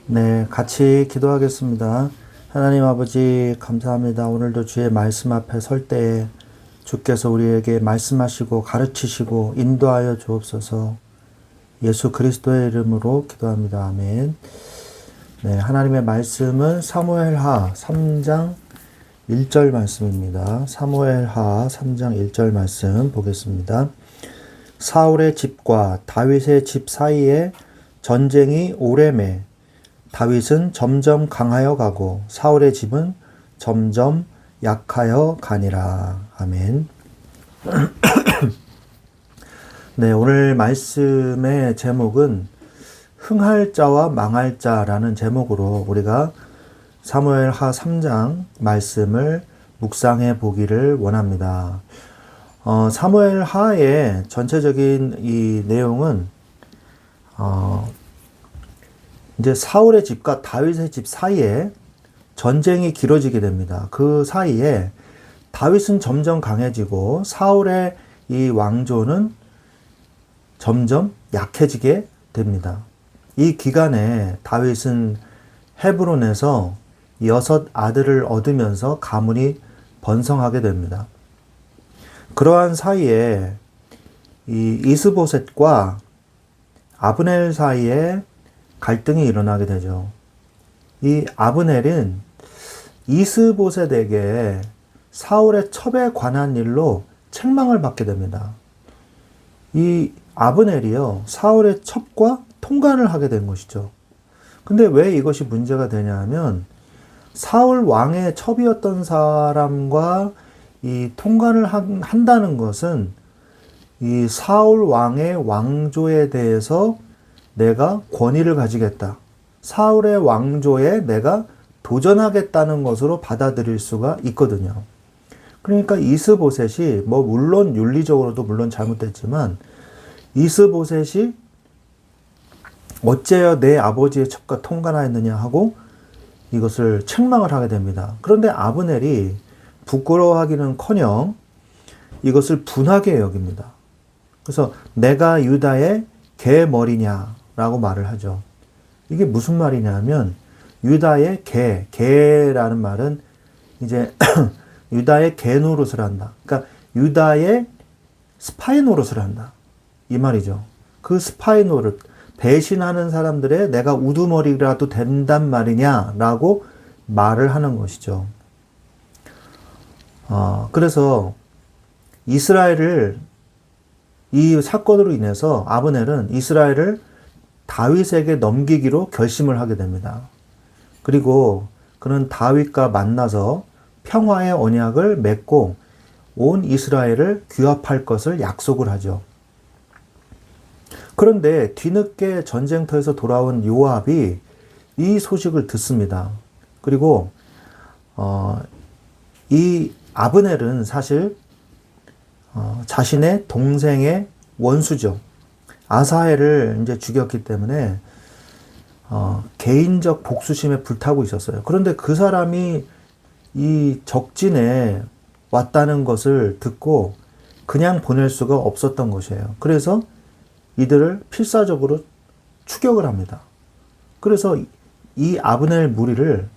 네, 같이 기도하겠습니다. 하나님 아버지, 감사합니다. 오늘도 주의 말씀 앞에 설 때에 주께서 우리에게 말씀하시고 가르치시고 인도하여 주옵소서. 예수 그리스도의 이름으로 기도합니다. 아멘. 네, 하나님의 말씀은 사무엘하 3장 1절 말씀입니다. 사무엘하 3장 1절 말씀 보겠습니다. 사울의 집과 다윗의 집 사이에 전쟁이 오래매 다윗은 점점 강하여 가고 사울의 집은 점점 약하여 가니라. 아멘. 네, 오늘 말씀의 제목은 흥할 자와 망할 자라는 제목으로 우리가 사무엘하 3장 말씀을 묵상해 보기를 원합니다. 사무엘하의 전체적인 이 내용은 이제 사울의 집과 다윗의 집 사이에 전쟁이 길어지게 됩니다. 그 사이에 다윗은 점점 강해지고 사울의 이 왕조는 점점 약해지게 됩니다. 이 기간에 다윗은 헤브론에서 6 아들을 얻으면서 가문이 번성하게 됩니다. 그러한 사이에 이 이스보셋과 아브넬 사이에 갈등이 일어나게 되죠. 이 아브넬은 이스보셋에게 사울의 첩에 관한 일로 책망을 받게 됩니다. 이 아브넬이요, 사울의 첩과 통간을 하게 된 것이죠. 근데 왜 이것이 문제가 되냐 하면 사울 왕의 첩이었던 사람과 이 통간을 한다는 것은 이 사울 왕의 왕조에 대해서 내가 권위를 가지겠다. 사울의 왕조에 내가 도전하겠다는 것으로 받아들일 수가 있거든요. 그러니까 이스보셋이 물론 윤리적으로도 물론 잘못됐지만 이스보셋이 어째여 내 아버지의 첩과 통간하였느냐 하고 이것을 책망을 하게 됩니다. 그런데 아브넬이 부끄러워하기는커녕 이것을 분하게 여깁니다. 그래서 내가 유다의 개머리냐라고 말을 하죠. 이게 무슨 말이냐면 유다의 개라는 말은 이제 유다의 개 노릇을 한다. 그러니까 유다의 스파이 노릇을 한다. 이 말이죠. 그 스파이 노릇, 배신하는 사람들의 내가 우두머리라도 된단 말이냐라고 말을 하는 것이죠. 그래서 이스라엘을 이 사건으로 인해서 아브넬은 이스라엘을 다윗에게 넘기기로 결심을 하게 됩니다. 그리고 그는 다윗과 만나서 평화의 언약을 맺고 온 이스라엘을 규합할 것을 약속을 하죠. 그런데 뒤늦게 전쟁터에서 돌아온 요압이 이 소식을 듣습니다. 그리고 이 아브넬은 사실 자신의 동생의 원수죠. 아사헬을 이제 죽였기 때문에 개인적 복수심에 불타고 있었어요. 그런데 그 사람이 이 적진에 왔다는 것을 듣고 그냥 보낼 수가 없었던 것이에요. 그래서 이들을 필사적으로 추격을 합니다. 그래서 이 아브넬 무리를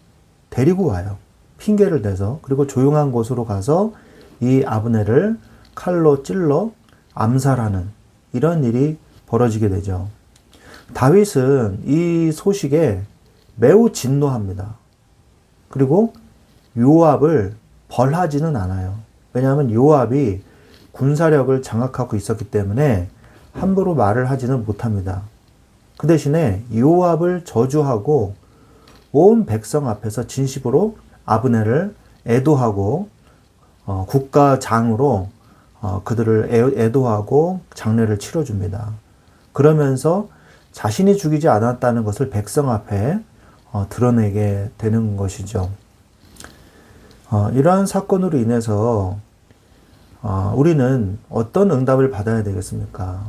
데리고 와요. 핑계를 대서. 그리고 조용한 곳으로 가서 이 아브넬을 칼로 찔러 암살하는 이런 일이 벌어지게 되죠. 다윗은 이 소식에 매우 진노합니다. 그리고 요압을 벌하지는 않아요. 왜냐하면 요압이 군사력을 장악하고 있었기 때문에 함부로 말을 하지는 못합니다. 그 대신에 요압을 저주하고 온 백성 앞에서 진심으로 아브넬을 애도하고 국가장으로 그들을 애도하고 장례를 치러줍니다. 그러면서 자신이 죽이지 않았다는 것을 백성 앞에 드러내게 되는 것이죠. 이러한 사건으로 인해서 우리는 어떤 응답을 받아야 되겠습니까?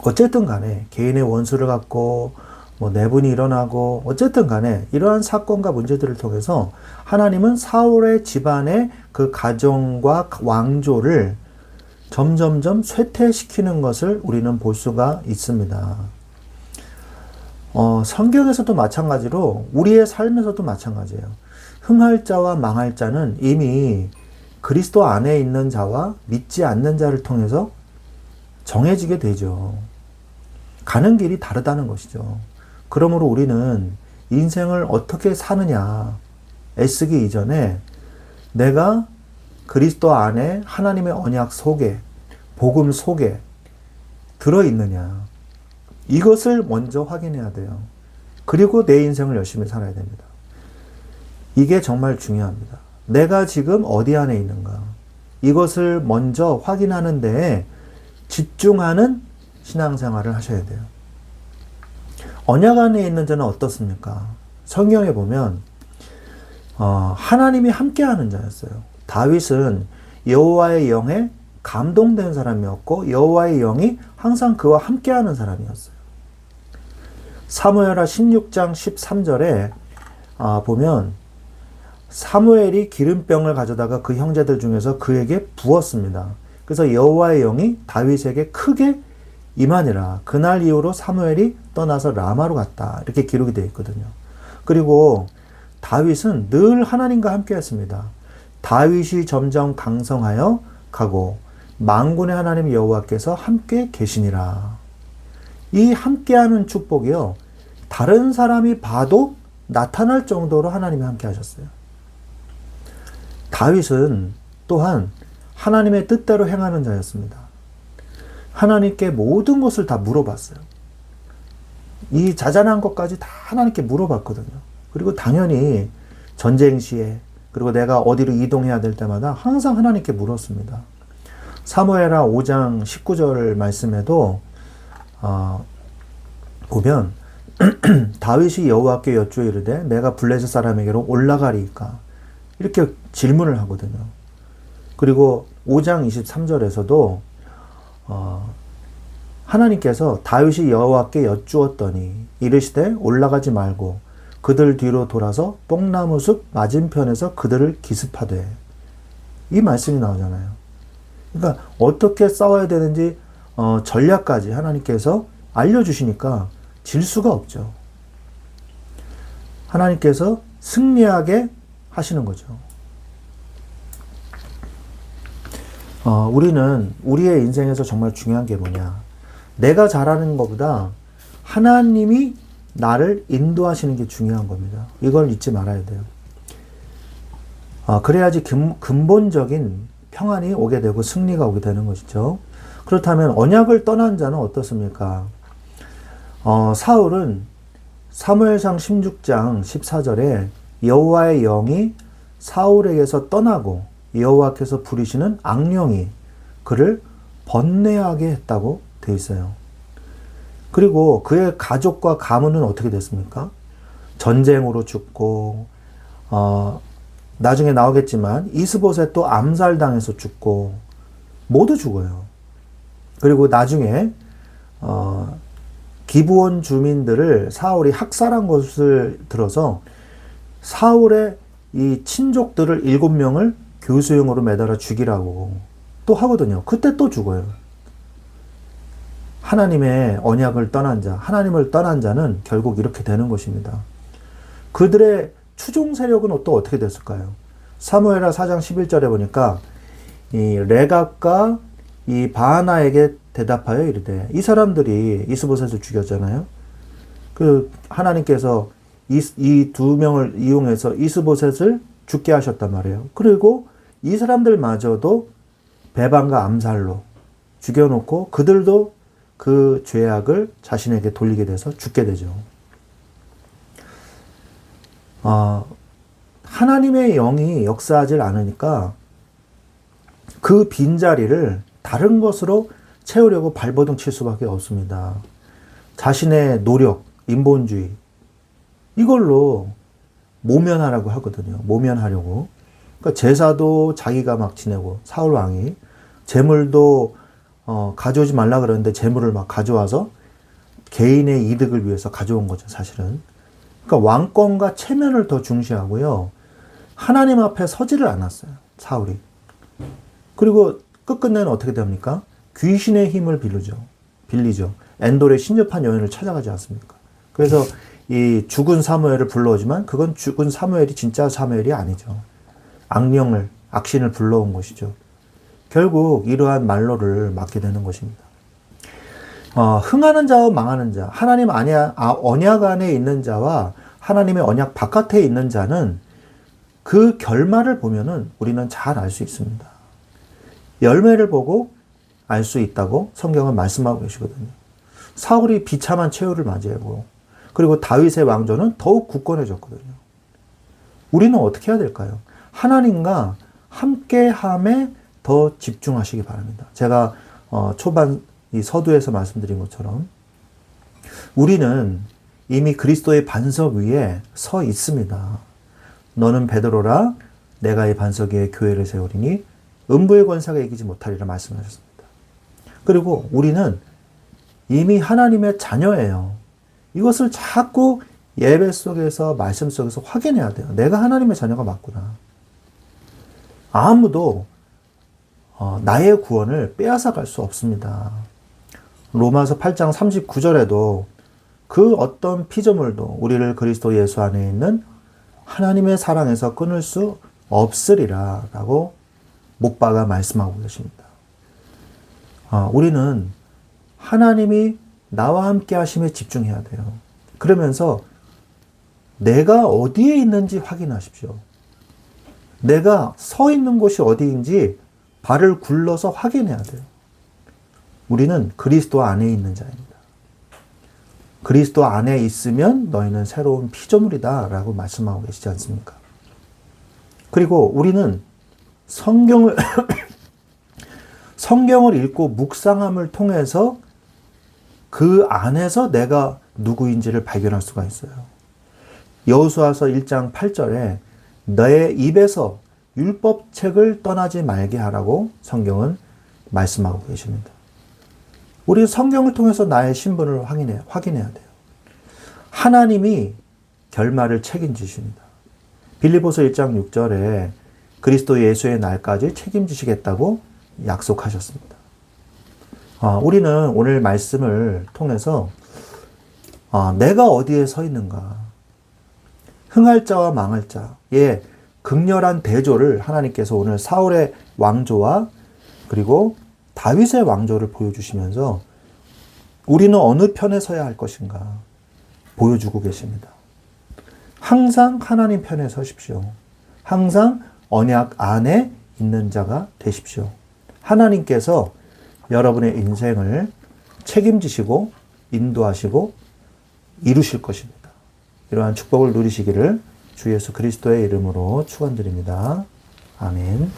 어쨌든 간에 개인의 원수를 갖고 내분이 일어나고 어쨌든 간에 이러한 사건과 문제들을 통해서 하나님은 사울의 집안의 그 가정과 왕조를 점점점 쇠퇴시키는 것을 우리는 볼 수가 있습니다. 성경에서도 마찬가지로 우리의 삶에서도 마찬가지예요. 흥할 자와 망할 자는 이미 그리스도 안에 있는 자와 믿지 않는 자를 통해서 정해지게 되죠. 가는 길이 다르다는 것이죠. 그러므로 우리는 인생을 어떻게 사느냐 애쓰기 이전에 내가 그리스도 안에 하나님의 언약 속에 복음 속에 들어있느냐 이것을 먼저 확인해야 돼요. 그리고 내 인생을 열심히 살아야 됩니다. 이게 정말 중요합니다. 내가 지금 어디 안에 있는가 이것을 먼저 확인하는 데에 집중하는 신앙생활을 하셔야 돼요. 언약 안에 있는 자는 어떻습니까? 성경에 보면 하나님이 함께하는 자였어요. 다윗은 여호와의 영에 감동된 사람이었고 여호와의 영이 항상 그와 함께하는 사람이었어요. 사무엘하 16장 13절에 보면 사무엘이 기름병을 가져다가 그 형제들 중에서 그에게 부었습니다. 그래서 여호와의 영이 다윗에게 크게 임하니라. 그날 이후로 사무엘이 떠나서 라마로 갔다. 이렇게 기록이 되어 있거든요. 그리고 다윗은 늘 하나님과 함께 했습니다. 다윗이 점점 강성하여 가고 만군의 하나님 여호와께서 함께 계시니라. 이 함께하는 축복이요. 다른 사람이 봐도 나타날 정도로 하나님이 함께 하셨어요. 다윗은 또한 하나님의 뜻대로 행하는 자였습니다. 하나님께 모든 것을 다 물어봤어요. 이 자잘한 것까지 다 하나님께 물어봤거든요. 그리고 당연히 전쟁 시에 그리고 내가 어디로 이동해야 될 때마다 항상 하나님께 물었습니다. 사무엘하 5장 19절 말씀에도 보면 다윗이 여호와께 여쭈어 이르되 내가 블레셋 사람에게로 올라가리이까 이렇게 질문을 하거든요. 그리고 5장 23절에서도 하나님께서 다윗이 여호와께 여쭈었더니 이르시되 올라가지 말고 그들 뒤로 돌아서 뽕나무숲 맞은편에서 그들을 기습하되 이 말씀이 나오잖아요. 그러니까 어떻게 싸워야 되는지 전략까지 하나님께서 알려주시니까 질 수가 없죠. 하나님께서 승리하게 하시는 거죠. 우리는 우리의 인생에서 정말 중요한 게 뭐냐. 내가 잘하는 것보다 하나님이 나를 인도하시는 게 중요한 겁니다. 이걸 잊지 말아야 돼요. 그래야지 근본적인 평안이 오게 되고 승리가 오게 되는 것이죠. 그렇다면 언약을 떠난 자는 어떻습니까? 사울은 사무엘상 16장 14절에 여호와의 영이 사울에게서 떠나고 여호와께서 부리시는 악령이 그를 번뇌하게 했다고 되어 있어요. 그리고 그의 가족과 가문은 어떻게 됐습니까? 전쟁으로 죽고 나중에 나오겠지만 이스보셋도 암살당해서 죽고 모두 죽어요. 그리고 나중에 기브온 주민들을 사울이 학살한 것을 들어서 사울의 이 친족들을 7명을 교수형으로 매달아 죽이라고 또 하거든요. 그때 또 죽어요. 하나님의 언약을 떠난 자, 하나님을 떠난 자는 결국 이렇게 되는 것입니다. 그들의 추종 세력은 또 어떻게 됐을까요? 사무엘하 4장 11절에 보니까 이 레갑과 이 바하나에게 대답하여 이르되 이 사람들이 이스보셋을 죽였잖아요. 그 하나님께서 이 두 명을 이용해서 이스보셋을 죽게 하셨단 말이에요. 그리고 이 사람들마저도 배반과 암살로 죽여놓고 그들도 그 죄악을 자신에게 돌리게 돼서 죽게 되죠. 하나님의 영이 역사하지 않으니까 그 빈자리를 다른 것으로 채우려고 발버둥 칠 수밖에 없습니다. 자신의 노력, 인본주의 이걸로 모면하라고 하거든요. 모면하려고. 그러니까 제사도 자기가 막 지내고 사울 왕이 재물도 가져오지 말라 그러는데 재물을 막 가져와서 개인의 이득을 위해서 가져온 거죠, 사실은. 그러니까 왕권과 체면을 더 중시하고요. 하나님 앞에 서지를 않았어요, 사울이. 그리고 끝끝내는 어떻게 됩니까? 귀신의 힘을 빌리죠. 엔돌의 신접한 여인을 찾아가지 않습니까? 그래서 이 죽은 사무엘을 불러오지만 그건 죽은 사무엘이 진짜 사무엘이 아니죠. 악신을 불러온 것이죠. 결국 이러한 말로를 맞게 되는 것입니다. 흥하는 자와 망하는 자, 하나님 언약 안에 있는 자와 하나님의 언약 바깥에 있는 자는 그 결말을 보면은 우리는 잘 알 수 있습니다. 열매를 보고 알 수 있다고 성경은 말씀하고 계시거든요. 사울이 비참한 최후를 맞이하고 그리고 다윗의 왕조는 더욱 굳건해졌거든요. 우리는 어떻게 해야 될까요? 하나님과 함께함에 더 집중하시기 바랍니다. 제가 초반 이 서두에서 말씀드린 것처럼 우리는 이미 그리스도의 반석 위에 서 있습니다. 너는 베드로라 내가 이 반석 위에 교회를 세우리니 음부의 권세가 이기지 못하리라 말씀하셨습니다. 그리고 우리는 이미 하나님의 자녀예요. 이것을 자꾸 예배 속에서 말씀 속에서 확인해야 돼요. 내가 하나님의 자녀가 맞구나. 아무도 나의 구원을 빼앗아 갈 수 없습니다. 로마서 8장 39절에도 그 어떤 피조물도 우리를 그리스도 예수 안에 있는 하나님의 사랑에서 끊을 수 없으리라 라고 목바가 말씀하고 계십니다. 우리는 하나님이 나와 함께 하심에 집중해야 돼요. 그러면서 내가 어디에 있는지 확인하십시오. 내가 서 있는 곳이 어디인지 발을 굴러서 확인해야 돼요. 우리는 그리스도 안에 있는 자입니다. 그리스도 안에 있으면 너희는 새로운 피조물이다 라고 말씀하고 계시지 않습니까? 그리고 우리는 성경을 읽고 묵상함을 통해서 그 안에서 내가 누구인지를 발견할 수가 있어요. 여호수아서 1장 8절에 너의 입에서 율법책을 떠나지 말게 하라고 성경은 말씀하고 계십니다. 우리 성경을 통해서 나의 신분을 확인해야 돼요. 하나님이 결말을 책임지십니다. 빌립보서 1장 6절에 그리스도 예수의 날까지 책임지시겠다고 약속하셨습니다. 우리는 오늘 말씀을 통해서 내가 어디에 서 있는가, 흥할 자와 망할 자의 극렬한 대조를 하나님께서 오늘 사울의 왕조와 그리고 다윗의 왕조를 보여주시면서 우리는 어느 편에 서야 할 것인가 보여주고 계십니다. 항상 하나님 편에 서십시오. 항상 언약 안에 있는 자가 되십시오. 하나님께서 여러분의 인생을 책임지시고 인도하시고 이루실 것입니다. 이러한 축복을 누리시기를 주 예수 그리스도의 이름으로 축원드립니다. 아멘.